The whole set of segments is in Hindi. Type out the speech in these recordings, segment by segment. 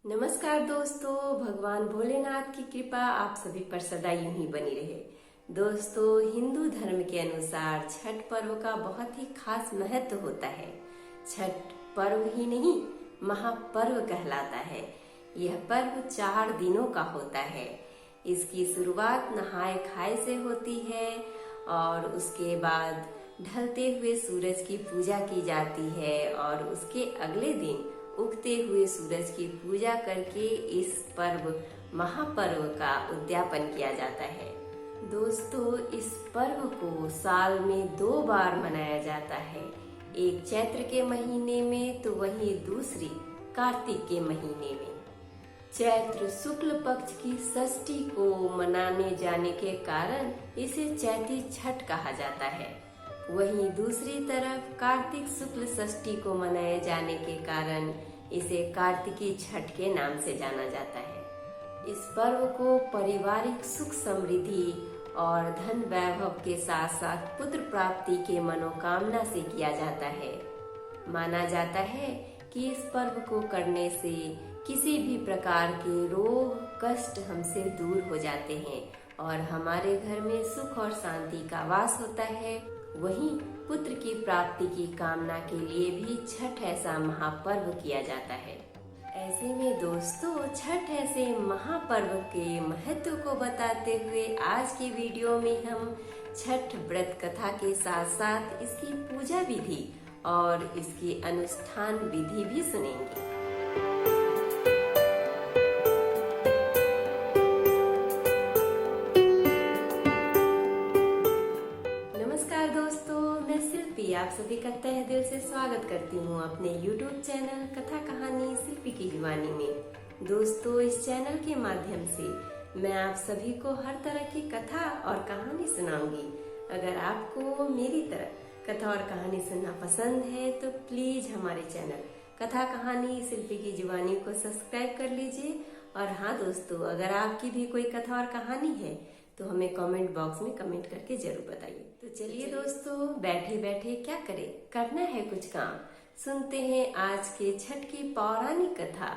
नमस्कार दोस्तों, भगवान भोलेनाथ की कृपा आप सभी पर सदा यूं ही बनी रहे। दोस्तों, हिंदू धर्म के अनुसार छठ पर्व का बहुत ही खास महत्व होता है। छठ पर्व ही नहीं, महापर्व कहलाता है। यह पर्व 4 दिनों का होता है। इसकी शुरुआत नहाए खाए से होती है और उसके बाद ढलते हुए सूरज की पूजा की जाती है और उसके अगले दिन उगते हुए सूरज की पूजा करके इस पर्व महापर्व का उद्यापन किया जाता है। दोस्तों, इस पर्व को साल में 2 बार मनाया जाता है, एक चैत्र के महीने में तो वहीं दूसरी कार्तिक के महीने में। चैत्र शुक्ल पक्ष की षष्ठी को मनाने जाने के कारण इसे चैती छठ कहा जाता है। वहीं दूसरी तरफ कार्तिक शुक्ल षष्ठी को मनाए जाने के कारण इसे कार्तिकी छठ के नाम से जाना जाता है। इस पर्व को पारिवारिक सुख समृद्धि और धन वैभव के साथ साथ पुत्र प्राप्ति के मनोकामना से किया जाता है। माना जाता है कि इस पर्व को करने से किसी भी प्रकार के रोग कष्ट हमसे दूर हो जाते हैं और हमारे घर में सुख और शांति का वास होता है। वहीं पुत्र की प्राप्ति की कामना के लिए भी छठ ऐसा महापर्व किया जाता है। ऐसे में दोस्तों, छठ ऐसे महापर्व के महत्व को बताते हुए आज की वीडियो में हम छठ व्रत कथा के साथ साथ इसकी पूजा विधि और इसकी अनुष्ठान विधि भी सुनेंगे। आप सभी का तहे दिल से स्वागत करती हूँ अपने YouTube चैनल कथा कहानी शिल्पी की जुबानी में। दोस्तों, इस चैनल के माध्यम से मैं आप सभी को हर तरह की कथा और कहानी सुनाऊंगी। अगर आपको मेरी तरह कथा और कहानी सुनना पसंद है तो प्लीज हमारे चैनल कथा कहानी शिल्पी की जुबानी को सब्सक्राइब कर लीजिए। और हाँ दोस्तों, अगर आपकी भी कोई कथा और कहानी है तो हमें कमेंट बॉक्स में कमेंट करके जरूर बताइए। तो चलिए दोस्तों, बैठे बैठे क्या करें, करना है कुछ काम। सुनते हैं आज के छठ की पौराणिक कथा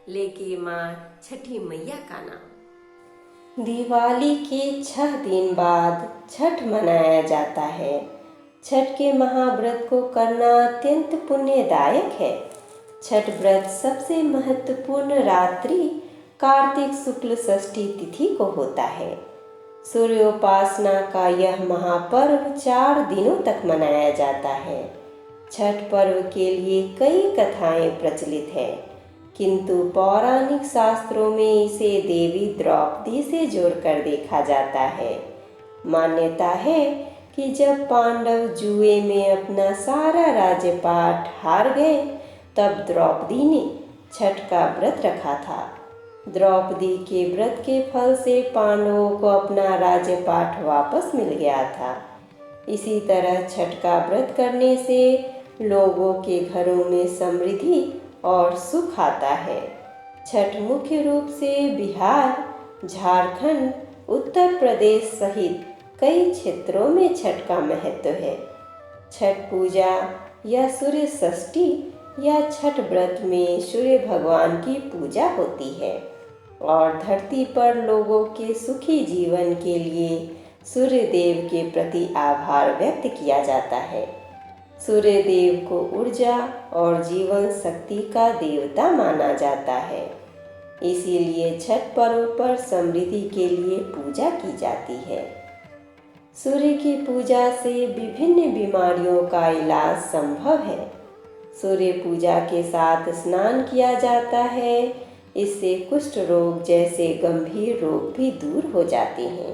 लेके माँ छठी मैया का नाम। दिवाली के 6 दिन बाद छठ मनाया जाता है। छठ के महाव्रत को करना अत्यंत पुण्यदायक है। छठ व्रत सबसे महत्वपूर्ण रात्रि कार्तिक शुक्ल षष्ठी तिथि को होता है। सूर्योपासना का यह महापर्व 4 दिनों तक मनाया जाता है। छठ पर्व के लिए कई कथाएं प्रचलित हैं, किंतु पौराणिक शास्त्रों में इसे देवी द्रौपदी से जोड़कर देखा जाता है। मान्यता है कि जब पांडव जुए में अपना सारा राज्यपाट हार गए, तब द्रौपदी ने छठ का व्रत रखा था। द्रौपदी के व्रत के फल से पांडवों को अपना राज्यपाट वापस मिल गया था। इसी तरह छठ का व्रत करने से लोगों के घरों में समृद्धि और सुख आता है। छठ मुख्य रूप से बिहार, झारखंड, उत्तर प्रदेश सहित कई क्षेत्रों में छठ का महत्व है। छठ पूजा या सूर्य षष्ठी या छठ व्रत में सूर्य भगवान की पूजा होती है और धरती पर लोगों के सुखी जीवन के लिए सूर्य देव के प्रति आभार व्यक्त किया जाता है। सूर्य देव को ऊर्जा और जीवन शक्ति का देवता माना जाता है। इसीलिए छठ पर्व पर समृद्धि के लिए पूजा की जाती है। सूर्य की पूजा से विभिन्न बीमारियों का इलाज संभव है। सूर्य पूजा के साथ स्नान किया जाता है। इससे कुष्ठ रोग जैसे गंभीर रोग भी दूर हो जाते हैं।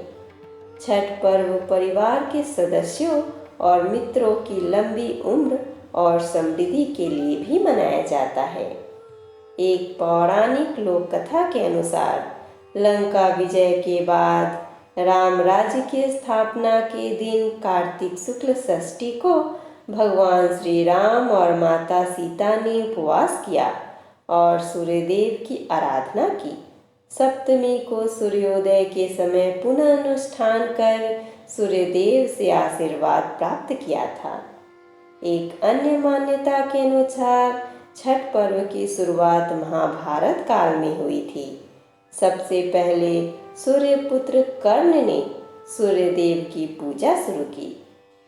छठ पर्व परिवार के सदस्यों और मित्रों की लंबी उम्र और समृद्धि के लिए भी मनाया जाता है। एक पौराणिक लोक कथा के अनुसार लंका विजय के बाद राम राज्य की स्थापना के दिन कार्तिक शुक्ल षष्ठी को भगवान श्री राम और माता सीता ने उपवास किया और सूर्यदेव की आराधना की। सप्तमी को सूर्योदय के समय पुनः अनुष्ठान कर सूर्यदेव से आशीर्वाद प्राप्त किया था। एक अन्य मान्यता के अनुसार छठ पर्व की शुरुआत महाभारत काल में हुई थी। सबसे पहले सूर्यपुत्र कर्ण ने सूर्य देव की पूजा शुरू की।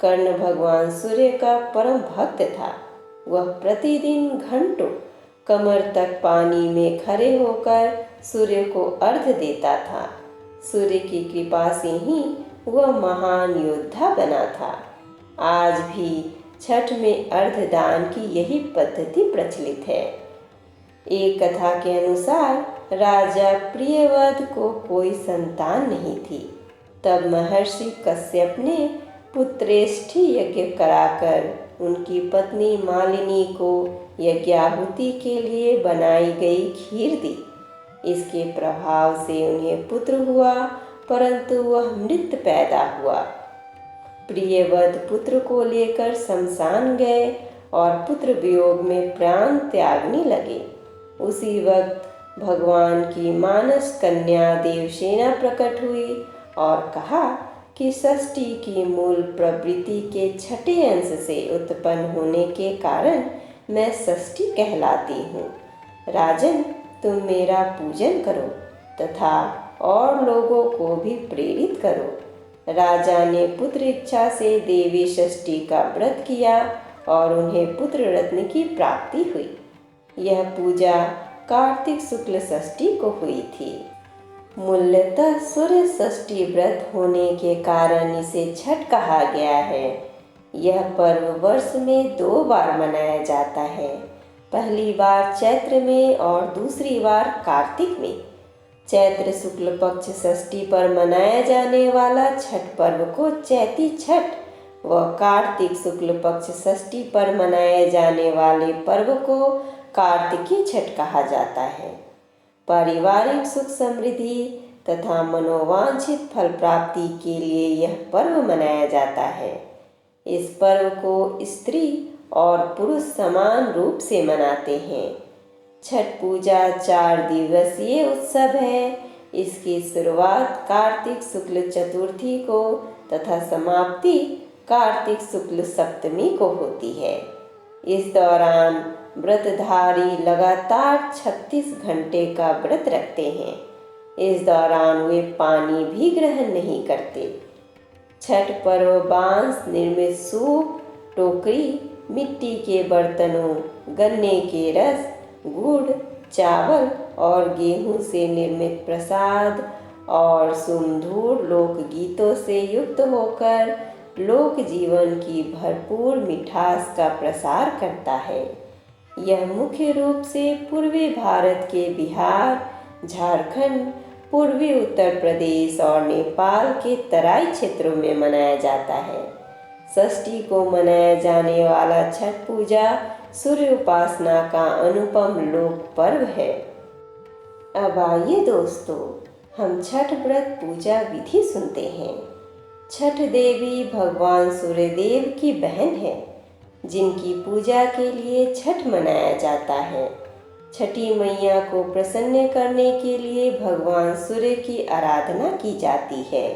कर्ण भगवान सूर्य का परम भक्त था। वह प्रतिदिन घंटों कमर तक पानी में खड़े होकर सूर्य को अर्घ्य देता था। सूर्य की कृपा से ही वह महान योद्धा बना था। आज भी छठ में अर्घ्य दान की यही पद्धति प्रचलित है। एक कथा के अनुसार राजा प्रियव्रत को कोई संतान नहीं थी। तब महर्षि कश्यप ने पुत्रेष्ठि यज्ञ कराकर उनकी पत्नी मालिनी को यज्ञाहुति के लिए बनाई गई खीर दी। इसके प्रभाव से उन्हें पुत्र हुआ, परंतु वह मृत पैदा हुआ। प्रियव्रत पुत्र को लेकर शमशान गए और पुत्र वियोग में प्राण त्यागने लगे। उसी वक्त भगवान की मानस कन्या देवसेना प्रकट हुई और कहा कि षष्ठी की मूल प्रवृत्ति के छठे अंश से उत्पन्न होने के कारण मैं षष्ठी कहलाती हूँ। राजन, तुम मेरा पूजन करो तथा और लोगों को भी प्रेरित करो। राजा ने पुत्र इच्छा से देवी षष्ठी का व्रत किया और उन्हें पुत्र रत्न की प्राप्ति हुई। यह पूजा कार्तिक शुक्ल षष्ठी को हुई थी। मूलतः सूर्य षष्ठी व्रत होने के कारण इसे छठ कहा गया है। यह पर्व वर्ष में 2 बार मनाया जाता है। पहली बार चैत्र में और दूसरी बार कार्तिक में। चैत्र शुक्ल पक्ष षष्ठी पर मनाया जाने वाला छठ पर्व को चैती छठ व कार्तिक शुक्ल पक्ष षष्ठी पर मनाए जाने वाले पर्व को कार्तिकी छठ कहा जाता है। पारिवारिक सुख समृद्धि तथा मनोवांछित फल प्राप्ति के लिए यह पर्व मनाया जाता है। इस पर्व को स्त्री और पुरुष समान रूप से मनाते हैं। छठ पूजा 4 दिवसीय उत्सव है। इसकी शुरुआत कार्तिक शुक्ल चतुर्थी को तथा समाप्ति कार्तिक शुक्ल सप्तमी को होती है। इस दौरान व्रतधारी लगातार 36 घंटे का व्रत रखते हैं। इस दौरान वे पानी भी ग्रहण नहीं करते। छठ पर्व बांस निर्मित सूप, टोकरी, मिट्टी के बर्तनों, गन्ने के रस, गुड़, चावल और गेहूं से निर्मित प्रसाद और सुमधुर लोकगीतों से युक्त होकर लोक जीवन की भरपूर मिठास का प्रसार करता है। यह मुख्य रूप से पूर्वी भारत के बिहार, झारखंड, पूर्वी उत्तर प्रदेश और नेपाल के तराई क्षेत्रों में मनाया जाता है। षष्ठी को मनाया जाने वाला छठ पूजा सूर्य उपासना का अनुपम लोक पर्व है। अब आइए दोस्तों, हम छठ व्रत पूजा विधि सुनते हैं। छठ देवी भगवान सूर्यदेव की बहन है, जिनकी पूजा के लिए छठ मनाया जाता है। छठी मैया को प्रसन्न करने के लिए भगवान सूर्य की आराधना की जाती है।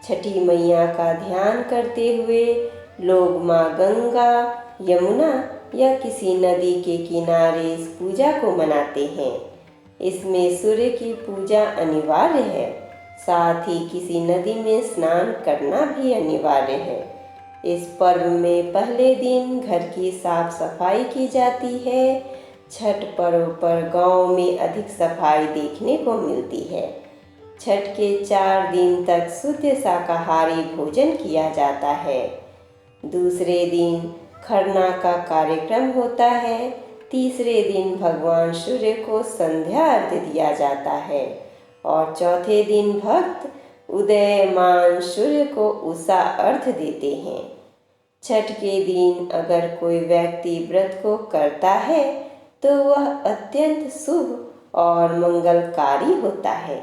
छठी मैया का ध्यान करते हुए लोग माँ गंगा, यमुना या किसी नदी के किनारे इस पूजा को मनाते हैं। इसमें सूर्य की पूजा अनिवार्य है, साथ ही किसी नदी में स्नान करना भी अनिवार्य है। इस पर्व में पहले दिन घर की साफ सफाई की जाती है। छठ पर्व पर गांव में अधिक सफाई देखने को मिलती है। छठ के 4 दिन तक शुद्ध शाकाहारी भोजन किया जाता है। दूसरे दिन खरना का कार्यक्रम होता है। तीसरे दिन भगवान सूर्य को संध्या अर्घ्य दिया जाता है और चौथे दिन भक्त उदयमान सूर्य को उषा अर्घ्य देते हैं। छठ के दिन अगर कोई व्यक्ति व्रत को करता है तो वह अत्यंत शुभ और मंगलकारी होता है।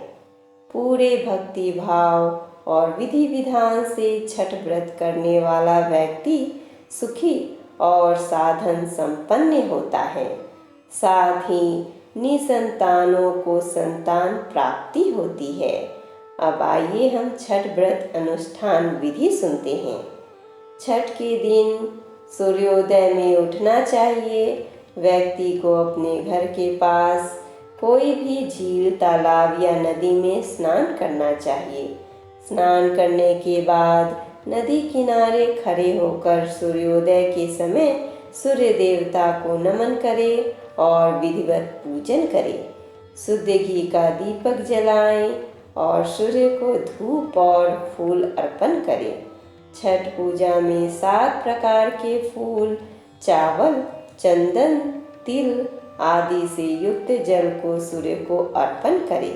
पूरे भक्ति भाव और विधि विधान से छठ व्रत करने वाला व्यक्ति सुखी और साधन संपन्न होता है। साथ ही निसंतानों को संतान प्राप्ति होती है। अब आइए हम छठ व्रत अनुष्ठान विधि सुनते हैं। छठ के दिन सूर्योदय में उठना चाहिए। व्यक्ति को अपने घर के पास कोई भी झील, तालाब या नदी में स्नान करना चाहिए। स्नान करने के बाद नदी किनारे खड़े होकर सूर्योदय के समय सूर्य देवता को नमन करें और विधिवत पूजन करें। शुद्ध घी का दीपक जलाएं और सूर्य को धूप और फूल अर्पण करें। छठ पूजा में 7 प्रकार के फूल, चावल, चंदन, तिल आदि से युक्त जल को सूर्य को अर्पण करें।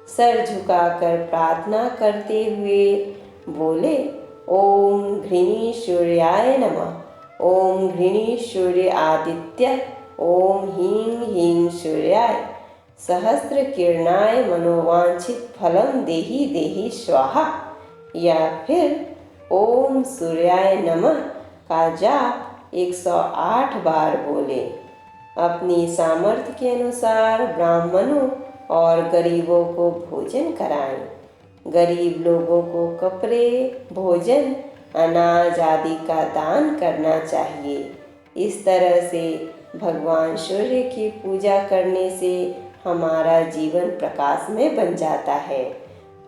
सर झुकाकर प्रार्थना करते हुए बोले, ओम घृणी सूर्याय नमः, ओम घृणी सूर्य आदित्य, ओम ह्रीं ह्रीं सूर्याय सहस्त्र किरणाय मनोवांछित फलम देहि देहि स्वाहा। या फिर ओम सूर्याय नमः का जाप 108 बार बोले। अपनी सामर्थ्य के अनुसार ब्राह्मणों और गरीबों को भोजन कराएं। गरीब लोगों को कपड़े, भोजन, अनाज आदि का दान करना चाहिए। इस तरह से भगवान सूर्य की पूजा करने से हमारा जीवन प्रकाशमय बन जाता है।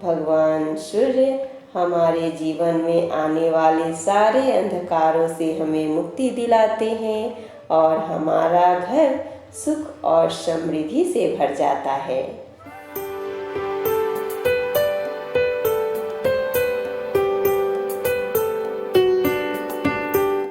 भगवान सूर्य हमारे जीवन में आने वाले सारे अंधकारों से हमें मुक्ति दिलाते हैं और हमारा घर सुख और समृद्धि से भर जाता है।